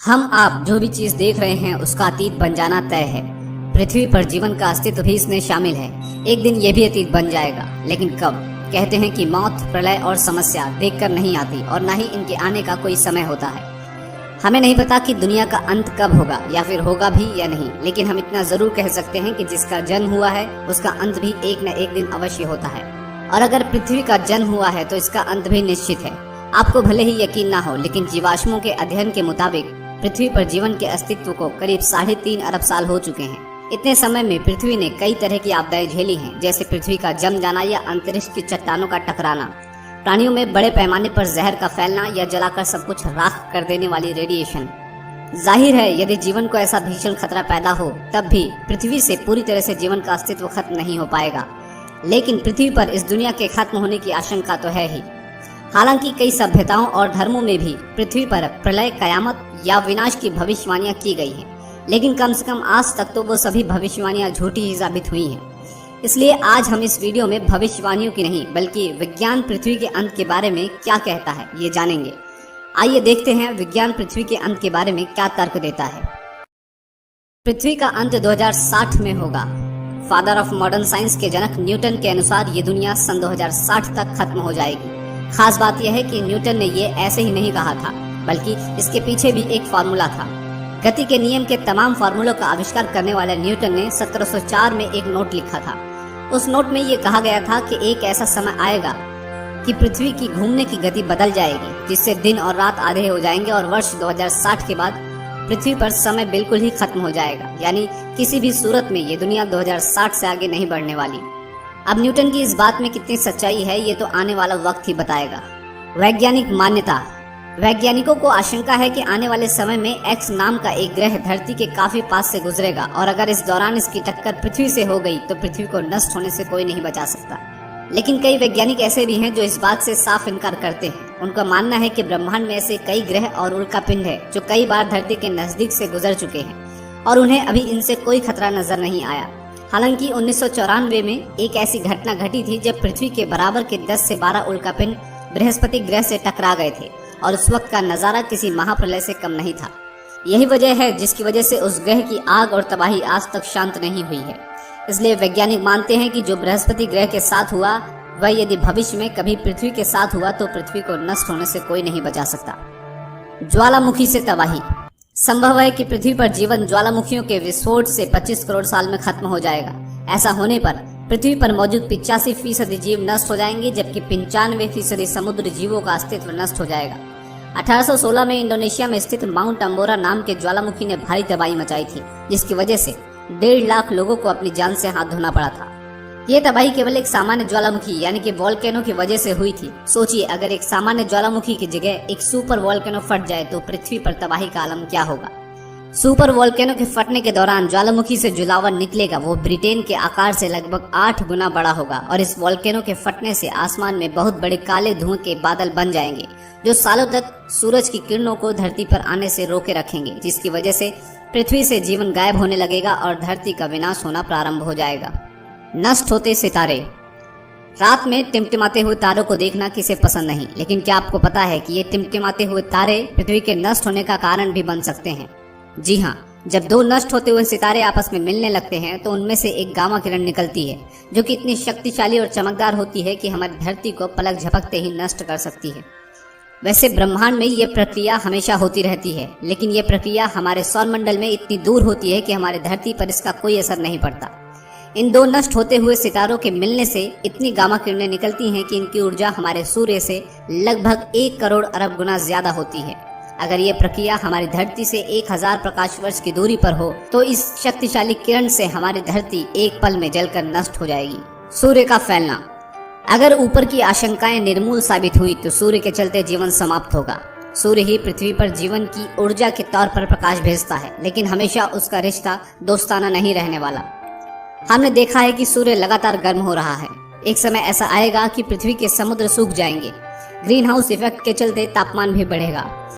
हम आप जो भी चीज देख रहे हैं उसका अतीत बन जाना तय है। पृथ्वी पर जीवन का अस्तित्व भी इसमें शामिल है। एक दिन ये भी अतीत बन जाएगा, लेकिन कब? कहते हैं कि मौत, प्रलय और समस्या देखकर नहीं आती और न ही इनके आने का कोई समय होता है। हमें नहीं पता कि दुनिया का अंत कब होगा या फिर होगा भी या नहीं, लेकिन हम इतना जरूर कह सकते हैं कि जिसका जन्म हुआ है उसका अंत भी एक न एक दिन अवश्य होता है। और अगर पृथ्वी का जन्म हुआ है तो इसका अंत भी निश्चित है। आपको भले ही यकीन ना हो, लेकिन जीवाश्मों के अध्ययन के मुताबिक पृथ्वी पर जीवन के अस्तित्व को करीब 3.5 अरब साल हो चुके हैं। इतने समय में पृथ्वी ने कई तरह की आपदाएं झेली हैं, जैसे पृथ्वी का जम जाना या अंतरिक्ष की चट्टानों का टकराना, प्राणियों में बड़े पैमाने पर जहर का फैलना या जलाकर सब कुछ राख कर देने वाली रेडिएशन। जाहिर है, यदि जीवन को ऐसा भीषण खतरा पैदा हो तब भी पृथ्वी से पूरी तरह से जीवन का अस्तित्व खत्म नहीं हो पाएगा। लेकिन पृथ्वी पर इस दुनिया के खत्म होने की आशंका तो है ही। हालांकि कई सभ्यताओं और धर्मों में भी पृथ्वी पर प्रलय, कयामत या विनाश की भविष्यवाणियां की गई हैं, लेकिन कम से कम आज तक तो वो सभी भविष्यवाणियां झूठी ही साबित हुई हैं। इसलिए आज हम इस वीडियो में भविष्यवाणियों की नहीं बल्कि विज्ञान पृथ्वी के अंत के बारे में क्या कहता है ये जानेंगे। आइए देखते हैं विज्ञान पृथ्वी के अंत के बारे में क्या तर्क देता है। पृथ्वी का अंत 2060 में होगा। फादर ऑफ मॉडर्न साइंस के जनक न्यूटन के अनुसार ये दुनिया सन 2060 तक खत्म हो जाएगी। खास बात यह है कि न्यूटन ने ये ऐसे ही नहीं कहा था, बल्कि इसके पीछे भी एक फार्मूला था। गति के नियम के तमाम फार्मूलों का आविष्कार करने वाले न्यूटन ने 1704 में एक नोट लिखा था। उस नोट में ये कहा गया था कि एक ऐसा समय आएगा कि पृथ्वी की घूमने की गति बदल जाएगी, जिससे दिन और रात आधे हो जाएंगे और वर्ष 2060 के बाद पृथ्वी पर समय बिल्कुल ही खत्म हो जाएगा। यानी किसी भी सूरत में ये दुनिया 2060 से आगे नहीं बढ़ने वाली। अब न्यूटन की इस बात में कितनी सच्चाई है ये तो आने वाला वक्त ही बताएगा। वैज्ञानिक मान्यता। वैज्ञानिकों को आशंका है कि आने वाले समय में एक्स नाम का एक ग्रह धरती के काफी पास से गुजरेगा और अगर इस दौरान इसकी टक्कर पृथ्वी से हो गई तो पृथ्वी को नष्ट होने से कोई नहीं बचा सकता। लेकिन कई वैज्ञानिक ऐसे भी हैं जो इस बात से साफ इनकार करते हैं। उनका मानना है कि ब्रह्मांड में ऐसे कई ग्रह और उल्कापिंड है जो कई बार धरती के नजदीक से गुजर चुके हैं और उन्हें अभी इनसे कोई खतरा नजर नहीं आया। हालांकि 1994 में एक ऐसी घटना घटी थी जब पृथ्वी के बराबर के 10 से 12 उल्कापिंड बृहस्पति ग्रह से टकरा गए थे और उस वक्त का नजारा किसी महाप्रलय से कम नहीं था। यही वजह है जिसकी वजह से उस ग्रह की आग और तबाही आज तक शांत नहीं हुई है। इसलिए वैज्ञानिक मानते हैं कि जो बृहस्पति ग्रह के साथ हुआ वह यदि भविष्य में कभी पृथ्वी के साथ हुआ तो पृथ्वी को नष्ट होने से कोई नहीं बचा सकता। ज्वालामुखी से तबाही। संभव है कि पृथ्वी पर जीवन ज्वालामुखियों के विस्फोट से 25 करोड़ साल में खत्म हो जाएगा। ऐसा होने पर पृथ्वी पर मौजूद 85% जीव नष्ट हो जाएंगे, जबकि 95% समुद्र जीवों का अस्तित्व नष्ट हो जाएगा। 1816 में इंडोनेशिया में स्थित माउंट अम्बोरा नाम के ज्वालामुखी ने भारी तबाही मचाई थी, जिसकी वजह से 1.5 लाख लोगों को अपनी जान से हाथ धोना पड़ा था। ये तबाही केवल एक सामान्य ज्वालामुखी यानी कि वोल्केनो की वजह से हुई थी। सोचिए, अगर एक सामान्य ज्वालामुखी की जगह एक सुपर वोल्केनो फट जाए तो पृथ्वी पर तबाही का आलम क्या होगा। सुपर वोल्केनो के फटने के दौरान ज्वालामुखी से जो लावा निकलेगा वो ब्रिटेन के आकार से लगभग 8 गुना बड़ा होगा और इस वोल्केनो के फटने से आसमान में बहुत बड़े काले धुएं के बादल बन जाएंगे जो सालों तक सूरज की किरणों को धरती पर आने से रोके रखेंगे, जिसकी वजह से पृथ्वी से जीवन गायब होने लगेगा और धरती का विनाश होना प्रारंभ हो जाएगा। नष्ट होते सितारे। रात में टिमटिमाते हुए तारों को देखना किसे पसंद नहीं, लेकिन क्या आपको पता है कि ये टिमटिमाते हुए तारे पृथ्वी के नष्ट होने का कारण भी बन सकते हैं। जी हाँ, जब दो नष्ट होते हुए सितारे आपस में मिलने लगते हैं तो उनमें से एक गामा किरण निकलती है जो कि इतनी शक्तिशाली और चमकदार होती है कि हमारी धरती को पलक झपकते ही नष्ट कर सकती है। वैसे ब्रह्मांड में ये प्रक्रिया हमेशा होती रहती है, लेकिन ये प्रक्रिया हमारे सौरमंडल में इतनी दूर होती है कि हमारे धरती पर इसका कोई असर नहीं पड़ता। इन दो नष्ट होते हुए सितारों के मिलने से इतनी गामा किरणें निकलती हैं कि इनकी ऊर्जा हमारे सूर्य से लगभग 1 करोड़ अरब गुना ज्यादा होती है। अगर ये प्रक्रिया हमारी धरती से 1000 प्रकाश वर्ष की दूरी पर हो तो इस शक्तिशाली किरण से हमारी धरती एक पल में जलकर नष्ट हो जाएगी। सूर्य का फैलना। अगर ऊपर की आशंकाएं निर्मूल साबित हुई तो सूर्य के चलते जीवन समाप्त होगा। सूर्य ही पृथ्वी पर जीवन की ऊर्जा के तौर पर प्रकाश भेजता है, लेकिन हमेशा उसका रिश्ता दोस्ताना नहीं रहने वाला। हमने देखा है कि सूर्य लगातार गर्म हो रहा है। एक समय ऐसा आएगा कि पृथ्वी के समुद्र सूख जाएंगे। ग्रीन हाउस इफेक्ट के चलते तापमान भी बढ़ेगा।